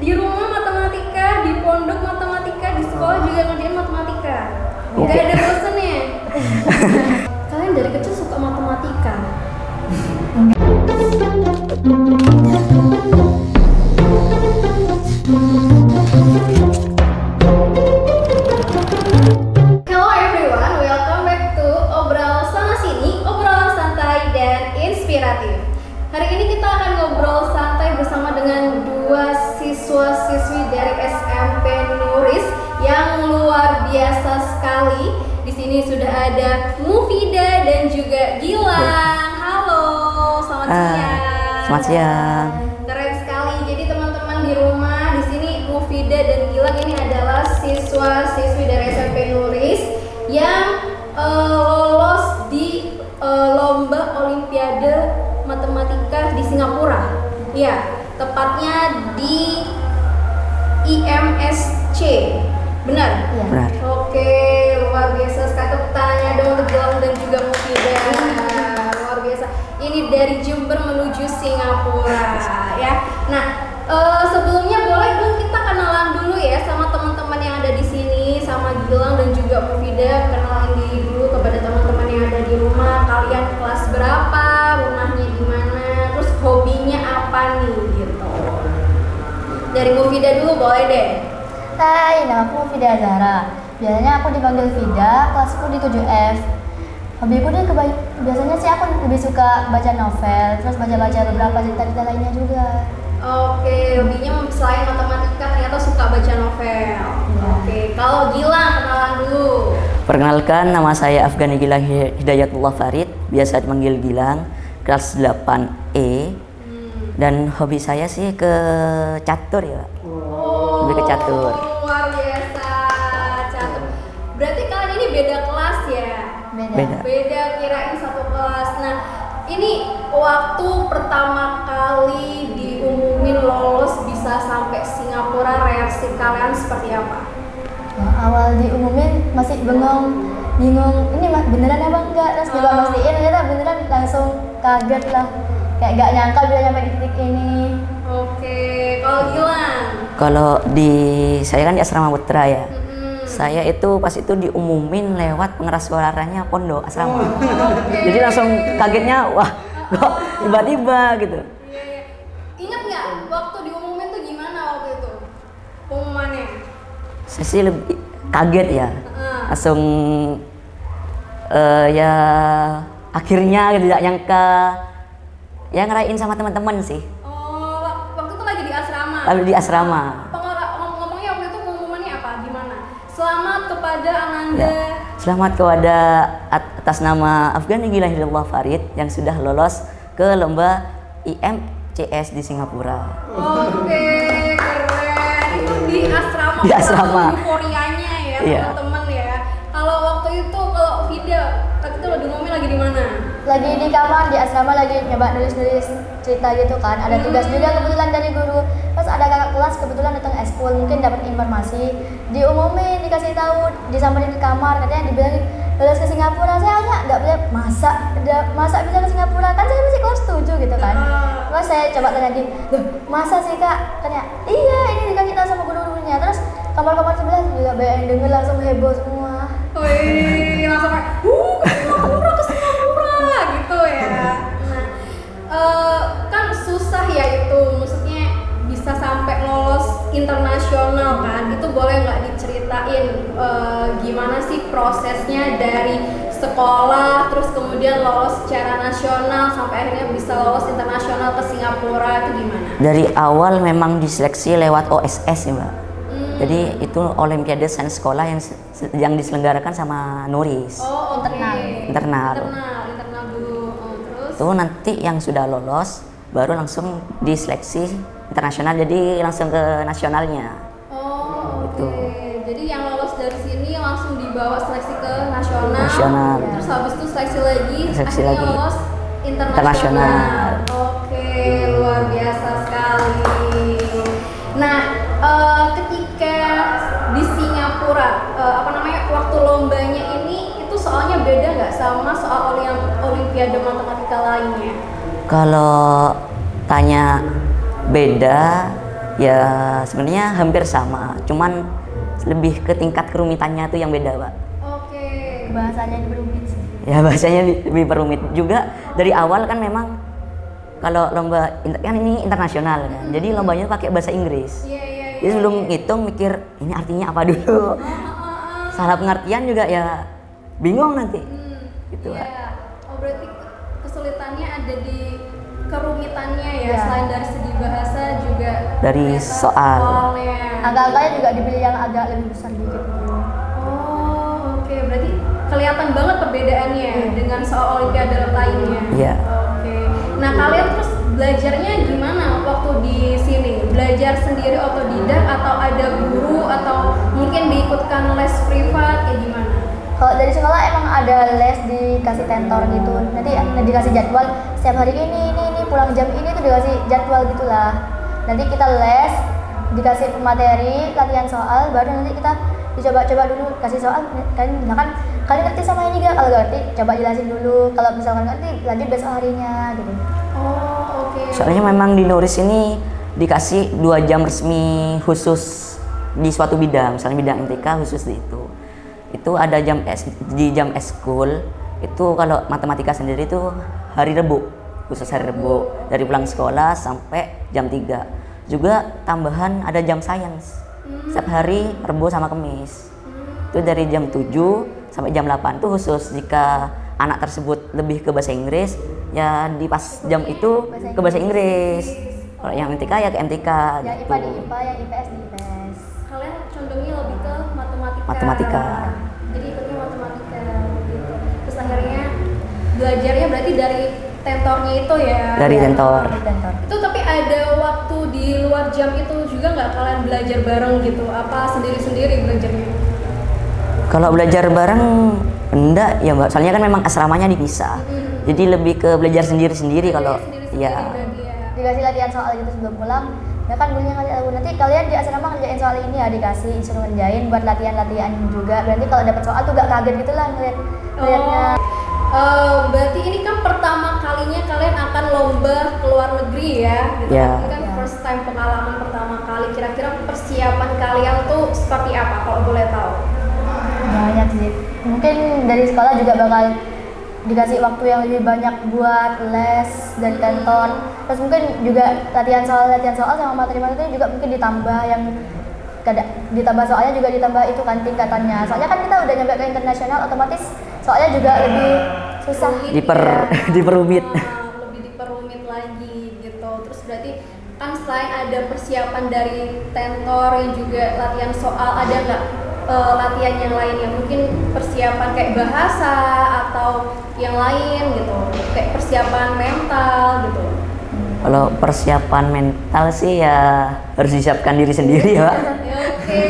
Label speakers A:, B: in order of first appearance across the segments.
A: Di rumah matematika, di pondok matematika, di sekolah juga ngerjain matematika. Gak ada bosennya. Kalian dari kecil suka matematika? Hello everyone, welcome back to Obrol Sana Sini, obrolan santai dan inspiratif. Hari ini kita akan ngobrol santai bersama dengan dua siswa-siswi dari SMP Nuris yang luar biasa sekali. Di sini sudah ada Mufida dan juga Gilang. Halo, selamat siang.
B: Selamat siang.
A: Keren sekali. Jadi teman-teman di rumah, di sini Mufida dan Gilang ini adalah siswa-siswi dari SMP Nuris yang lolos di lomba Olimpiade Matematika di Singapura. Ya, tepatnya di IMSC. Benar?
B: Ya. Benar.
A: Oke, luar biasa sekali. Tanya dong untuk Gilang dan juga Mufida. Luar biasa. Ini dari Jember menuju Singapura, ya. Nah, sebelumnya boleh dong kita kenalan dulu ya sama teman-teman yang ada di sini, sama Gilang dan juga Mufida. Kenalin diri dulu kepada teman-teman yang ada di rumah. Kalian kelas berapa? Rumahnya di mana? Terus hobinya apa nih gitu. Dari Mufida dulu boleh deh.
C: Hai, nama aku Mufida Zahra. Biasanya aku dipanggil Vida, kelasku di 7F. Hobiku nih biasanya sih aku lebih suka baca novel, terus baca-baca beberapa cerita-cerita lainnya juga.
A: Oke, hobinya selain matematika ternyata suka baca novel.
C: Ya.
A: Oke, kalau Gilang kenalan dulu.
B: Perkenalkan, nama saya Afghani Gilang Hidayatullah Farid, biasa dipanggil Gilang, kelas 8E. Dan hobi saya sih ke catur ya. Lebih ke catur.
A: Luar biasa, catur. Berarti kalian ini beda kelas ya?
B: Beda.
A: Beda, kirain satu kelas. Nah, ini waktu pertama kali diumumin lolos bisa sampai Singapura, reaksi kalian seperti apa?
C: Ya, awal diumumin masih bingung ini beneran apa enggak, terus juga mastiin ternyata beneran, langsung kaget lah, kayak gak nyangka bisa nyampe di titik ini.
A: Oke, kalau Gilang?
B: Kalau saya kan di asrama putra ya. Saya itu pas itu diumumin lewat pengeras suaranya pondok asrama. Jadi langsung kagetnya, wah kok tiba-tiba gitu.
A: Iya. Ingat nggak waktu diumumin tuh gimana waktu itu pengumumannya?
B: Saya sih lebih kaget ya. Langsung ya akhirnya gitu, tidak nyangka. Ya ngerayain sama teman-teman sih.
A: Oh, waktu itu lagi di asrama.
B: Lalu di asrama.
A: Ngomongnya waktu itu pengumumannya apa? Gimana? Selamat kepada Ananda.
B: Ya. Selamat kepada atas nama Afghani Gilang Hidayatullah Farid yang sudah lolos ke lomba IMCS di Singapura.
A: Oke, keren. Itu di asrama.
B: Di asrama.
A: Euforianya ya,
B: Iya.
A: teman-teman ya. Kalau waktu itu kalau Vida, waktu itu lo diumumin lagi di mana?
C: Lagi di kamar di asrama, lagi nyoba nulis-nulis cerita gitu kan. Ada tugas juga kebetulan dari guru. Terus ada kakak kelas kebetulan datang eskul, mungkin dapat informasi. Diumumin, dikasih tahu, disamperin ke kamar, katanya dibilang lulus ke Singapura. Saya nggak bisa, masa bisa ke Singapura, kan saya masih kelas 7 gitu kan. Terus saya coba tanya lagi, loh masa sih kak? Katanya iya, ini dikasih tahu sama guru-gurunya. Terus kamar-kamar sebelah juga banyak yang denger, langsung heboh semua.
A: Wih, langsung kayak ke Singapura gitu ya. Nah, kan susah ya itu, maksudnya bisa sampai lolos internasional kan. Itu boleh nggak diceritain gimana sih prosesnya dari sekolah terus kemudian lolos secara nasional sampai akhirnya bisa lolos internasional ke Singapura, itu gimana?
B: Dari awal memang diseleksi lewat OSS ya Mbak. Jadi itu Olimpiade Sains Sekolah yang diselenggarakan sama Nuris.
A: Oh, oke.
B: Internal
A: dulu. Terus?
B: Itu nanti yang sudah lolos baru langsung diseleksi internasional, jadi langsung ke nasionalnya.
A: Oh, oke.
B: Gitu.
A: Jadi yang lolos dari sini langsung dibawa seleksi ke nasional.
B: Nasional.
A: Terus habis itu seleksi lagi,
B: Seleksi
A: akhirnya
B: lagi.
A: lolos internasional.
B: Internasional.
A: Oke, luar biasa sekali. Nah, ketika di Singapura, waktu lombanya ini itu soalnya beda nggak sama soal Olimpiade Matematika lainnya?
B: Kalau tanya beda, Ya sebenarnya hampir sama, cuman lebih ke tingkat kerumitannya tuh yang beda, Pak.
A: Oke.
C: Bahasanya diperumit sih.
B: Ya bahasanya lebih perumit juga. Dari awal kan memang kalau lomba kan ini internasional kan, jadi lombanya pakai bahasa Inggris.
A: Iya.
B: Jadi sebelum ngitung mikir ini artinya apa dulu. Salah pengertian juga ya bingung nanti. Gitu, Pak.
A: Iya. Oh berarti kesulitannya ada di kerumitannya ya,
C: Iya.
A: selain dari segi bahasa juga
B: Dari
A: ternyata
B: soal.
A: soalnya.
C: Angka-angkanya juga dipilih yang agak lebih besar dikit gitu.
A: Oh, oke. Berarti kelihatan banget perbedaannya dengan soal olimpiade lainnya.
B: Iya.
A: Oke. Nah, kalian terus belajarnya gimana waktu di sini? Belajar sendiri otodidak atau ada guru atau mungkin diikutkan les privat kayak gimana?
C: Kalau dari sekolah emang ada les, dikasih tentor gitu. Nanti dikasih jadwal setiap hari ini pulang jam ini tuh dikasih jadwal gitulah. Nanti kita les, dikasih materi, latihan soal, baru nanti kita dicoba-coba dulu kasih soal kan kalian ngerti sama ini gak? Kalau nggak ngerti coba jelasin dulu. Kalau misalkan ngerti lanjut besok harinya gitu.
A: Oh, oke.
B: Soalnya memang di Nuris ini dikasih 2 jam resmi khusus di suatu bidang, misalnya bidang MTK khusus di itu. Itu ada di jam eskul itu kalau matematika sendiri itu hari Rebu, khusus hari Rebu dari pulang sekolah sampai jam 3. Juga tambahan ada jam sains setiap hari Rebu sama Kamis. Itu dari jam 7 sampai jam 8 itu khusus jika anak tersebut lebih ke bahasa Inggris ya di pas jam itu ke bahasa Inggris. Kalau yang MTK ya ke MTK
C: Yang
B: gitu.
C: IPA di IPA, yang IPS di IPS.
A: Kalian condongnya lebih ke matematika.
B: Matematika.
A: Jadi ikutnya matematika gitu. Terus akhirnya belajarnya berarti dari tentornya itu ya.
B: Dari tentor.
C: Tentor.
A: Itu tapi ada waktu di luar jam itu juga nggak kalian belajar bareng gitu? Apa sendiri-sendiri belajarnya?
B: Kalau belajar bareng enggak ya Mbak, soalnya kan memang asramanya dipisah. Jadi lebih ke belajar sendiri-sendiri kalau
A: Sendiri-sendiri
B: ya.
A: berarti ya.
C: Dikasih latihan soal gitu sebelum pulang. Ya kan gurunya ngasih tahu nanti kalian di asrama ngerjain soal ini ya, dikasih instrumen ngerjain buat latihan-latihan juga. Berarti kalau dapat soal tuh gak kaget gitu lah ngeliatnya.
A: Berarti ini kan pertama kalinya kalian akan lomba ke luar negeri ya, gitu.
B: Ya.
A: Ini kan
C: Ya.
A: first time pengalaman pertama kali. Kira-kira persiapan kalian tuh seperti apa kalau boleh tahu?
C: Banyak sih. Mungkin dari sekolah juga bakal dikasih waktu yang lebih banyak buat les dan tentor. Terus mungkin juga latihan soal sama materi-materi juga mungkin ditambah yang ditambah soalnya juga ditambah itu kan tingkatannya. Soalnya kan kita udah nyampe ke internasional, otomatis soalnya juga lebih susah.
B: Diperumit.
A: Lebih diperumit lagi gitu. Terus berarti kan selain ada persiapan dari tentor yang juga latihan soal, ada nggak latihan yang lain yang mungkin persiapan kayak bahasa atau yang lain gitu, kayak persiapan mental gitu?
B: Kalau persiapan mental sih ya harus disiapkan diri sendiri ya Pak.
A: Ya, oke,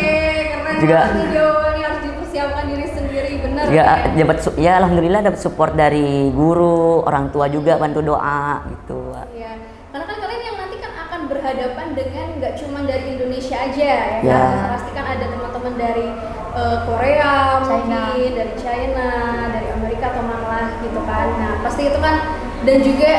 A: keren
B: Juga-
A: banget nih jawabannya, harus dipersiapkan diri sendiri, bener
B: Ya
A: ya?
B: ya alhamdulillah dapat support dari guru, orang tua juga bantu doa gitu Pak.
A: Iya, karena kan kalian yang nanti kan akan berhadapan dengan nggak cuma dari Indonesia aja ya,
B: Ya.
A: kan? Pasti kan ada teman-teman dari Korea,
C: China.
A: mungkin dari China, dari Amerika atau mana lah gitu kan. Nah pasti itu kan, dan juga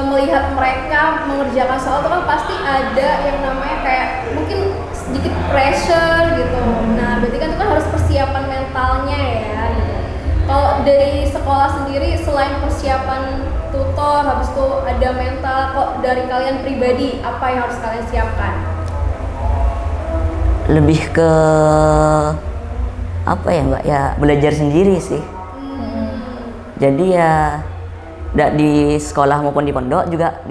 A: melihat mereka mengerjakan soal itu kan pasti ada yang namanya kayak mungkin sedikit pressure gitu. Nah berarti kan itu kan harus persiapan mentalnya ya gitu. Kalau dari sekolah sendiri selain persiapan tutor, habis itu ada mental, kok dari kalian pribadi apa yang harus kalian siapkan?
B: Lebih ke apa ya Mbak ya belajar sendiri sih. Jadi ya di sekolah maupun di pondok juga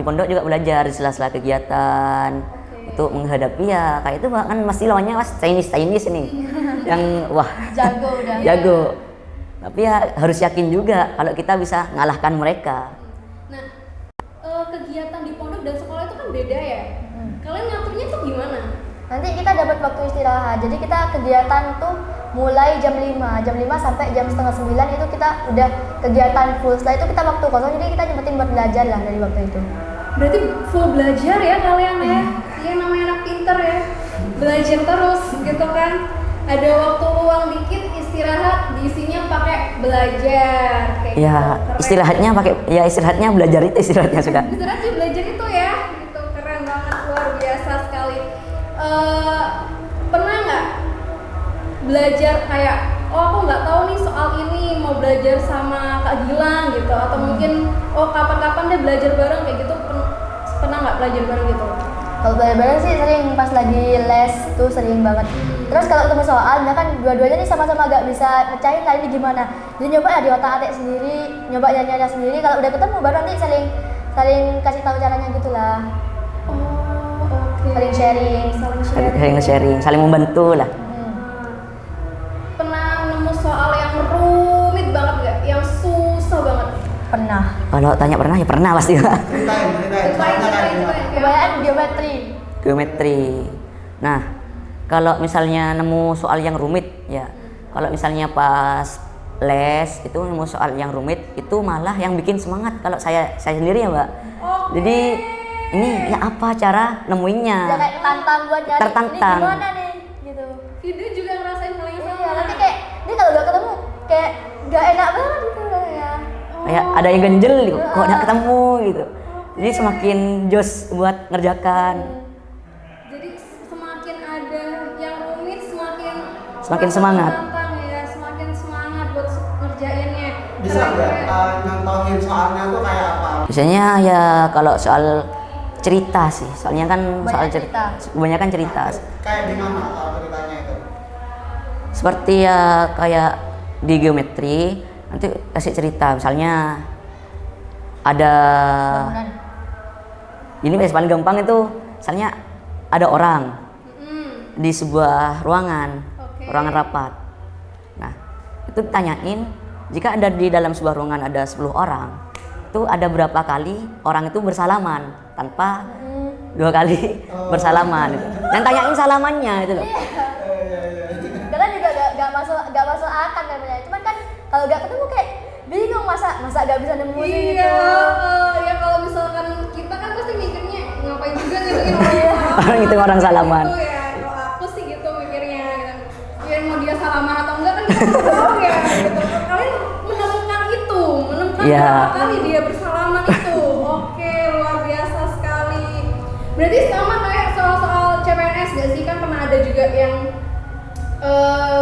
B: belajar di sela-sela kegiatan untuk menghadapi ya kayak itu Mbak, kan masih lawannya mas Chinese ini yang wah
C: Jago udah.
B: jago. Tapi ya harus yakin juga kalau kita bisa ngalahkan mereka.
A: Nah, kegiatan di pondok dan sekolah itu kan beda ya. Kalian ngaturnya tuh gimana?
C: Nanti kita dapat waktu istirahat. Jadi kita kegiatan tuh mulai jam 5 sampai jam setengah 9 itu kita udah kegiatan full. Setelah itu kita waktu kosong, jadi kita nyempetin buat belajar lah dari waktu itu.
A: Berarti full belajar ya kalian ya? Iya namanya anak pinter ya. Belajar terus gitu kan. Ada waktu luang dikit istirahat, diisinya pakai belajar kayak
B: Ya
A: gitu. Keren.
B: istirahatnya belajar itu istirahatnya sudah.
A: Istirahat juga belajar itu ya. Gitu keren banget, luar biasa sekali. pernah nggak belajar kayak aku nggak tahu nih soal ini, mau belajar sama Kak Gilang gitu, atau mungkin kapan-kapan deh belajar bareng kayak gitu, pernah nggak belajar bareng gitu?
C: Kalau belajar bareng sih sering, pas lagi les tuh sering banget. Terus kalau ketemu soal, kan dua-duanya nih sama-sama gak bisa mecahin lah ini gimana. Jadi nyoba ya di otak-atik sendiri, nyoba nyari sendiri. Kalau udah ketemu baru nanti saling kasih tahu caranya gitulah.
A: Oh, oke.
C: Saling sharing.
B: Saling sharing, saling membantu lah.
A: Pernah nemu soal yang rumit banget gak? Yang susah banget?
C: Pernah.
B: Kalau tanya pernah ya pernah pasti.
A: Ceritain.
C: Kebanyakan
B: Geometri. Nah, kalau misalnya nemu soal yang rumit ya, kalau misalnya pas les itu nemu soal yang rumit itu malah yang bikin semangat kalau saya sendiri ya Mbak. Jadi ini ya apa cara nemuinnya?
C: Ya kayak tantang buat nyari
B: Tertantang.
C: ini gimana nih gitu.
A: Video juga ngerasain hal yang sama.
C: Iya, nanti kayak ini kalau gak ketemu kayak gak enak banget gitu ya.
B: Kayak ada yang ganjel gitu, kok gak ketemu gitu. Jadi semakin jos buat ngerjakan.
A: Jadi semakin ada yang rumit
B: Semakin semangat.
A: Tantang ya, semakin semangat buat ngerjainnya.
D: Bisa nggak nyontohin soalnya tuh kayak apa?
B: Biasanya ya kalau soal cerita sih, soalnya kan soal cerita. Kebanyakan cerita.
D: Kayak gimana ceritanya itu?
B: Seperti ya kayak di geometri nanti kasih cerita, misalnya ada
C: Bangunan.
B: ini paling gampang itu, misalnya ada orang di sebuah ruangan, ruangan rapat. Nah, itu ditanyain jika ada di dalam sebuah ruangan ada 10 orang, itu ada berapa kali orang itu bersalaman tanpa 2 kali bersalaman gitu. Dan tanyain salamannya itu loh.
C: Karena juga gak masuk akal namanya. Cuman kan kalau gak ketemu kayak bingung masa gak bisa nemu sih gitu.
A: Ya kalau misalkan kita kan pasti mikirnya ngapain juga ngitungin orang
B: Orang itu orang salaman.
A: Gitu ya, kalau aku sih gitu mikirnya gitu. Ya mau dia salaman atau enggak kan kita nggak tahu ya gitu. Kalian menemukan
B: Iya.
A: berapa kali dia bersalaman itu. Oke, luar biasa sekali. Berarti sama kayak soal-soal CPNS gak sih, kan pernah ada juga yang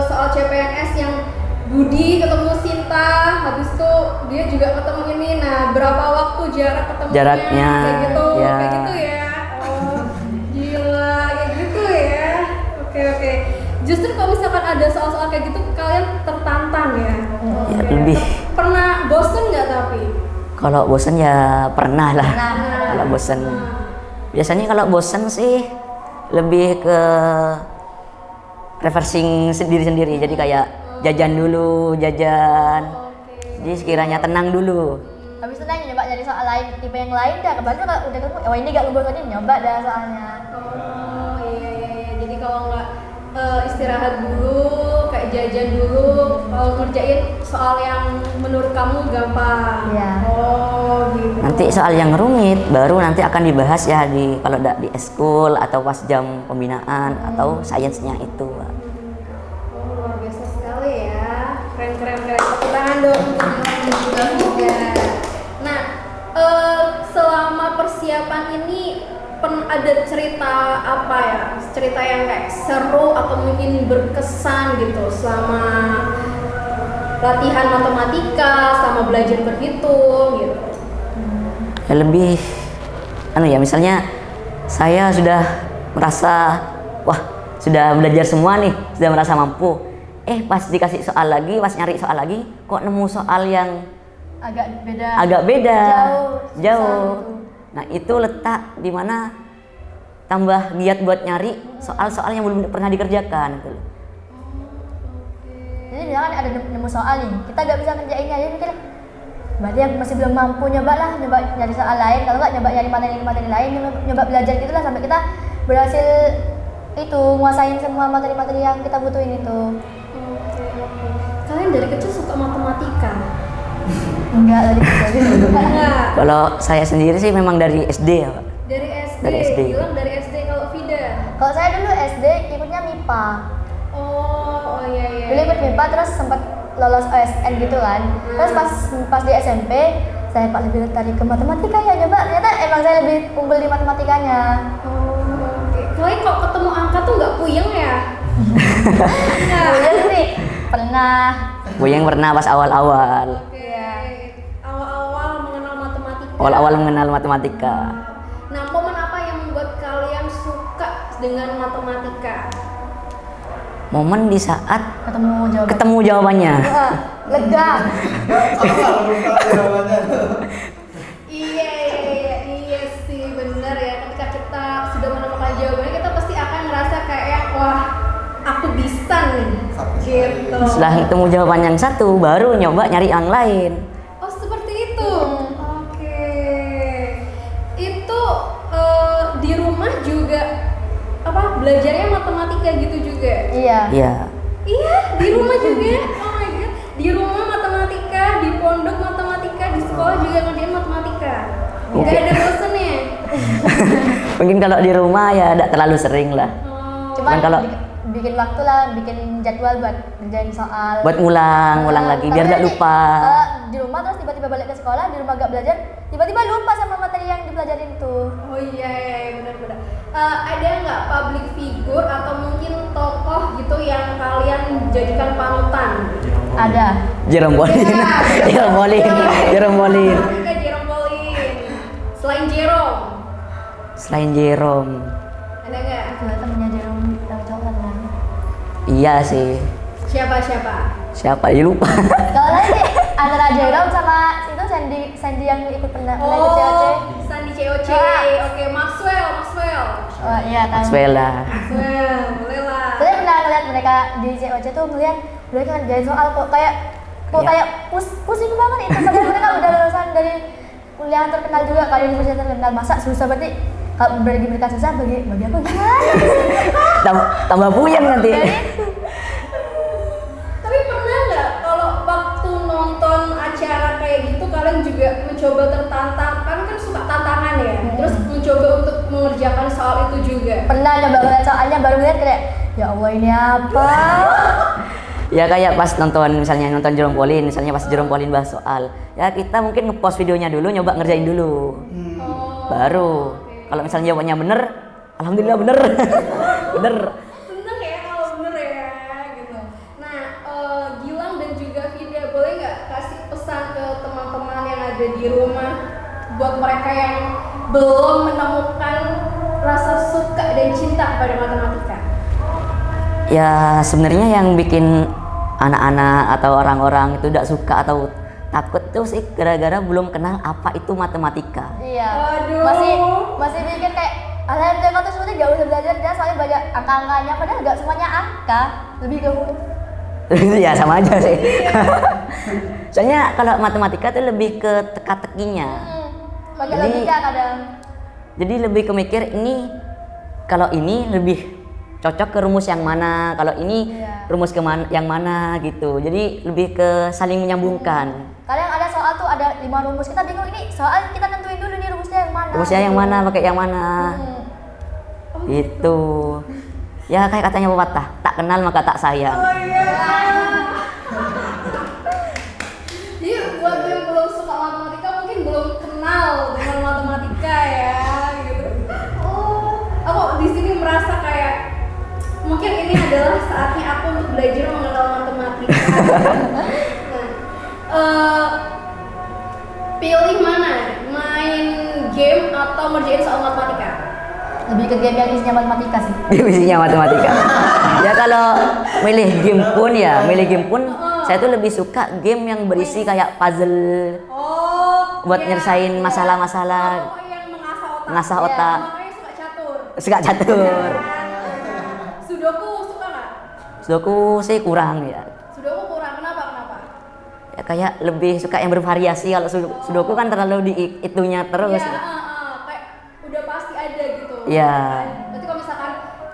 A: soal CPNS yang Budi ketemu Sinta, habis itu dia juga ketemu ini. Nah, berapa waktu
B: Jaraknya,
A: kayak gitu,
B: ya.
A: kayak gitu ya. Oh, gila, kayak gitu ya. Oke. Justru kalau misalkan ada soal-soal kayak gitu, kalian tertantang ya.
B: Ya,
A: Oke.
B: lebih.
A: Pernah bosen nggak tapi?
B: Kalau bosen ya pernah lah.
C: Nah,
B: Kalau bosen, biasanya kalau bosen sih lebih ke refreshing sendiri-sendiri. Jadi kayak jajan dulu, jadi sekiranya tenang dulu.
C: habis itu nanya nyoba nyari soal lain, tipe yang lain dah. Kemarin kalau udah ketemu, oh ini gak ngebos tadi, nyoba dah soalnya.
A: Oh iya. Jadi kalau nggak istirahat dulu, kayak jajan dulu, kalau ngerjain soal yang menurut kamu gampang.
C: Iya.
A: Oh gitu.
B: Nanti soal yang rumit baru nanti akan dibahas ya di kalau di eskul atau pas jam pembinaan atau sainsnya itu.
A: Oh, luar biasa sekali ya. Keren. Tepuk tangan dong untuk juga. Nah, selama persiapan ini ada cerita apa ya? Cerita yang kayak seru atau mungkin berkesan gitu selama latihan matematika, selama belajar berhitung gitu.
B: Ya lebih misalnya saya sudah merasa wah sudah belajar semua nih, sudah merasa mampu, pas dikasih soal lagi, pas nyari soal lagi kok nemu soal yang
C: agak beda
B: jauh.
C: susah.
B: Nah itu letak di mana tambah giat buat nyari soal-soal yang belum pernah dikerjakan gitu.
C: Jadi misalkan ada nemu soal nih, kita gak bisa kerjainnya, jadi mikir berarti aku masih belum mampu, nyoba nyari soal lain, kalau nggak nyoba nyari materi lain, nyoba belajar gitulah sampai kita berhasil itu nguasain semua materi-materi yang kita butuhin itu.
A: Oke. Kalian dari kecil suka matematika?
C: Enggak dari kecil.
A: Enggak.
B: Kalau saya sendiri sih memang dari SD ya Pak.
A: Dari SD.
B: Dari SD.
A: Bilang dari SD. Kalau Vida?
C: Kalau saya dulu SD ikutnya MIPA.
A: Oh iya.
C: Dulu ikut MIPA terus sempat lolos OSN gitu kan. Terus pas di SMP saya lebih tertarik ke matematika ya, coba ternyata emang saya lebih unggul di matematikanya.
A: Oh, oke. Kalian kalau ketemu angka tuh nggak puyeng ya? Nggak.
C: Iya sih, pernah.
B: Puyeng pernah pas awal-awal.
A: Oke. Awal-awal mengenal matematika.
B: Awal-awal mengenal matematika.
A: Nah, momen apa yang membuat kalian suka dengan matematika?
B: Momen di saat
C: Ketemu jawabannya.
B: ketemu jawabannya.
C: Lega.
D: Sama belum tahu jawabannya.
A: Iya sih benar ya. Ketika kita sudah menemukan jawabannya, kita pasti akan ngerasa kayak wah, aku bisa nih. Gitu.
B: Setelah ketemu jawaban yang satu, baru nyoba nyari yang lain.
A: Oh seperti itu. Oke. Itu di rumah juga apa belajarnya matematika gitu juga?
C: Iya.
B: Iya.
A: Iya di rumah juga. Oh my god. Di rumah matematika, di pondok matematika, di sekolah juga ngerjain matematika.
B: Oke.
A: Gak ada bosennya.
B: Mungkin kalau di rumah ya tidak terlalu sering lah.
A: Oh.
C: Cuman
B: kalau-
C: bikin waktu lah, bikin jadwal buat ngerjain soal.
B: Buat ngulang lagi biar
C: Takutnya
B: tidak lupa.
C: di rumah terus tiba-tiba balik ke sekolah, di rumah gak belajar, tiba-tiba lupa sama materi yang dipelajarin tuh.
A: Oh iya benar-benar. Ada nggak public figure atau mungkin tokoh gitu yang kalian jadikan panutan?
C: Ada.
B: Jerome Pauline. Jerome Pauline. Jerome Pauline.
A: Matematika Jerome Pauline. Selain Jerome,
B: Selain Jerome.
A: ada nggak?
C: Dua temennya Jerome yang cowok kan.
B: Iya sih.
A: Siapa?
B: Siapa ya lupa.
C: Kalau lain sih antara Jerome sama itu Sandy yang ikut pernah ikut COC.
A: Sandi COC.
C: Ah.
A: Oke, Maxwell.
C: Oh iya kan.
B: Maxwell lah.
A: Maxwell, boleh lah.
C: Saya pernah ngeliat mereka di COC tuh ngeliat mereka ngerjain soal kok
B: Iya.
C: kayak pusing banget itu padahal mereka udah lulusan dari kuliah terkenal juga kali universitas terkenal, masa susah berarti kalau bagi mereka susah bagi aku gimana?
B: Tambah puyeng nanti.
A: Tapi pernah nggak kalau waktu nonton acara kayak gitu kalian juga mencoba tertantang? Kalian kan suka tantangan ya. Terus mencoba untuk mengerjakan soal itu juga.
C: Pernah nyoba ngeliat soalnya baru ngeliat kayak ya Allah ini apa?
B: Ya kayak pas misalnya nonton Jerome Pauline, misalnya pas Jerome Pauline bahas soal, ya kita mungkin ngepost videonya dulu, nyoba ngerjain dulu, baru. Kalau misalnya jawabannya bener, alhamdulillah bener, bener.
A: Seneng ya kalau bener ya gitu. Nah, Gilang dan juga Vida boleh nggak kasih pesan ke teman-teman yang ada di rumah buat mereka yang belum menemukan rasa suka dan cinta kepada matematika?
B: Ya sebenarnya yang bikin anak-anak atau orang-orang itu tidak suka atau takut tuh sih gara-gara belum kenal apa itu matematika.
C: Iya.
A: Waduh.
C: Masih mikir kayak alah mereka tuh sebenarnya gak usah belajar dia soalnya banyak angka-angkanya padahal gak semuanya angka, lebih ke huruf.
B: Ya sama aja sih. Soalnya kalau matematika tuh lebih ke teka-tekinya.
C: Pakai
B: Jadi-
C: logika kadang.
B: Jadi lebih ke mikir ini kalau ini lebih cocok ke rumus yang mana, kalau ini
C: Iya.
B: rumus yang mana gitu. Jadi lebih ke saling menyambungkan.
C: Kadang ada soal tuh ada 5 rumus, kita bingung ini soal kita tentuin dulu nih rumusnya yang mana.
B: Rumusnya yang mana, pakai yang mana. Gitu. Ya kayak katanya pepatah, tak kenal maka tak sayang.
A: Oh iya. Jadi buat yang belum suka matematika mungkin belum kenal dengan matematika ya gitu. Oh, aku di sini merasa kayak mungkin ini adalah saatnya aku untuk belajar mengenal matematika. Nah, pilih mana? Main game atau ngerjain soal matematika?
C: Lebih ke game yang isinya matematika sih.
B: Divisinya matematika. Ya kalau milih game pun saya tuh lebih suka game yang berisi kayak puzzle
A: Oh,
B: buat
A: iya.
B: nyelesain masalah-masalah,
A: Oh, yang mengasah otak.
B: mengasah
A: Ya,
B: otak.
A: makanya suka catur.
B: Suka catur.
A: Sudoku suka nggak?
B: Sudoku sih kurang ya.
A: Sudoku kurang. Kenapa?
B: Ya kayak lebih suka yang bervariasi. Kalau sudoku kan terlalu di itunya terus.
A: Iya, kayak udah pasti ada gitu.
B: Iya.
A: Berarti kalau misalkan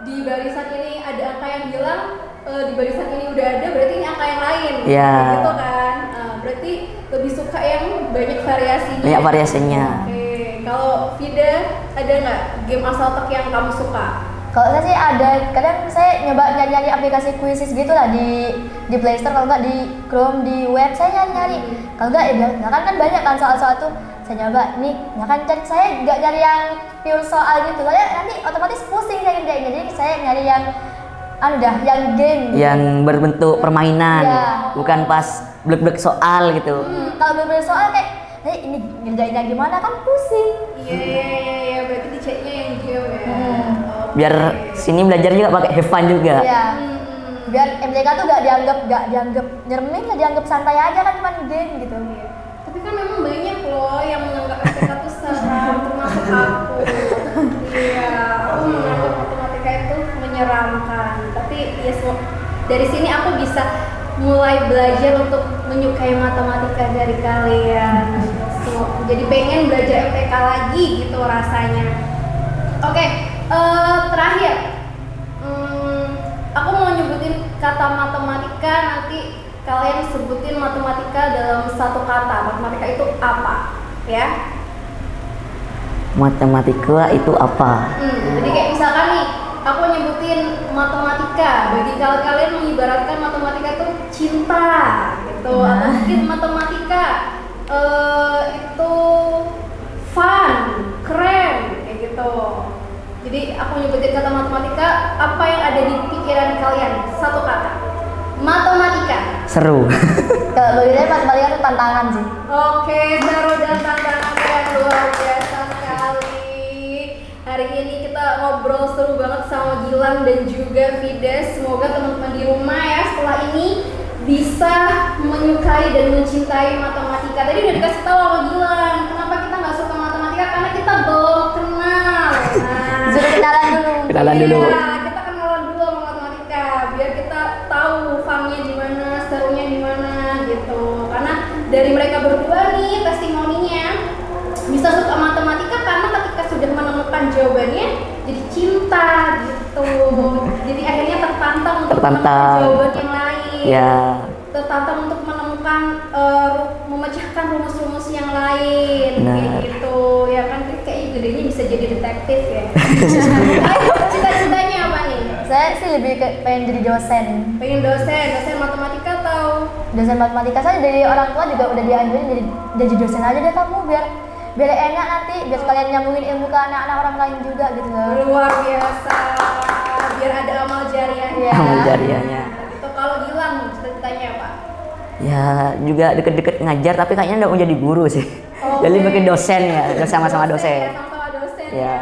A: di barisan ini ada angka yang hilang, di barisan ini udah ada, berarti ini angka yang lain.
B: Iya.
A: Kayak gitu kan. Berarti lebih suka yang banyak variasinya.
B: Banyak variasinya.
A: Oke. Kalau Vida, ada nggak game asal otak yang kamu suka?
C: Kalau saya sih ada, kadang saya nyoba nyari aplikasi quizzes gitu lah di Play Store, kalau nggak di Chrome, di web saya nyari. Kalau nggak ya bilang, nah kan banyak kan soal-soal tuh saya nyoba nih, ya kan saya nggak nyari yang pure soal gitu, soalnya nanti otomatis pusing saya ngerjainnya. Jadi saya nyari yang yang game gitu.
B: Yang berbentuk permainan,
C: Iya.
B: bukan pas blek-blek soal gitu.
C: Kalau bener soal kayak ini ngerjainnya gimana kan pusing.
A: Iya, berarti diceknya yang game ya.
B: Biar sini belajar juga pakai have fun juga.
C: Iya. Biar MTK tuh gak dianggap nyermin, gak dianggap santai aja kan, cuma game gitu.
A: Tapi kan memang banyak loh yang menganggap MTK tuh seram, termasuk aku. Iya, aku menganggap matematika itu menyeramkan. Tapi ya dari sini aku bisa mulai belajar untuk menyukai matematika dari kalian. Jadi pengen belajar MTK lagi gitu rasanya. Oke, terakhir. Aku mau nyebutin kata matematika, nanti kalian sebutin matematika dalam satu kata. Matematika itu apa? Ya.
B: Matematika itu apa?
A: Jadi kayak misalkan nih, aku nyebutin matematika. Bagi kalian mengibaratkan matematika itu cinta, gitu. Atau mungkin matematika itu fun, keren, kayak gitu. Jadi aku nyebutin kata matematika, apa yang ada di pikiran kalian? Satu kata. Matematika.
B: Seru.
C: Kalau bagi saya matematika itu tantangan sih.
A: Oke, seru dan tantangan yang luar biasa sekali. Hari ini kita ngobrol seru banget sama Gilang dan juga Fides. Semoga teman-teman di rumah ya setelah ini bisa menyukai dan mencintai matematika. Tadi udah dikasih tahu sama Gilang, kenapa kita nggak suka matematika, karena kita belum kenal.
C: Suruh kenalan dulu.
B: Kenalan dulu.
A: Iya, kita kenalan dulu sama matematika, biar kita tahu funnya di mana, serunya di mana gitu. Karena dari mereka berdua nih testimoninya bisa suka matematika karena ketika sudah menemukan jawabannya jadi cinta gitu. Jadi akhirnya tertantang untuk menemukan jawaban yang lain.
B: Ya.
A: Tertantang untuk menemukan memecahkan rumus-rumus yang lain.
B: Nah.
A: Kayak gitu ya kan, kayaknya gedenya bisa jadi detektif ya. Ayo, cita-citanya apa nih?
C: Saya sih lebih pengen jadi dosen.
A: Pengen dosen matematika atau
C: Dosen matematika. Saya dari orang tua juga udah dianjurin jadi dosen aja deh kamu, biar enak nanti, biar kalian nyambungin ilmu ke anak-anak orang lain juga gitu loh.
A: luar biasa, biar ada amal jariahnya.
C: Iya.
B: Amal jariahnya.
A: Itu kalau Gilang cita-citanya apa?
B: Ya juga deket-deket ngajar, tapi kayaknya nggak mau jadi guru sih.
A: Oke.
B: Jadi bikin dosen ya, sama-sama dosen.
A: Sama-sama dosen
B: Ya.
A: ya.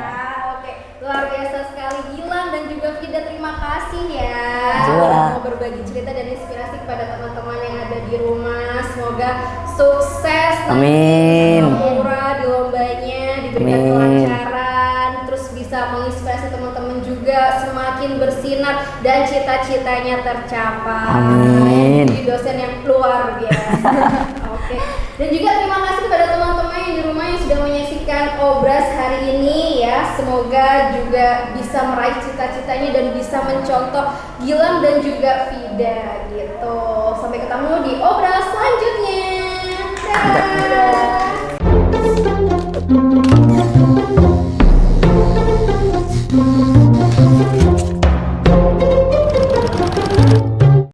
A: Oke, luar biasa sekali Gilang dan juga Fida, terima kasih ya.
B: Iya.
A: Mau berbagi cerita dan inspirasi kepada teman-teman yang ada di rumah. Semoga sukses.
B: Amin.
A: Murah di lombanya, diberikan
B: Amin.
A: kelancaran, terus bisa menginspirasi teman-teman juga semakin bersinar dan cita-citanya tercapai.
B: Amin.
A: Jadi dosen yang luar biasa. Oke. Dan juga terima kasih kepada teman-teman yang di rumah yang sudah menyaksikan Obras hari ini ya. Semoga juga bisa meraih cita-citanya dan bisa mencontoh Gilang dan juga Fida gitu. Sampai ketemu di Obras selanjutnya. Dadah.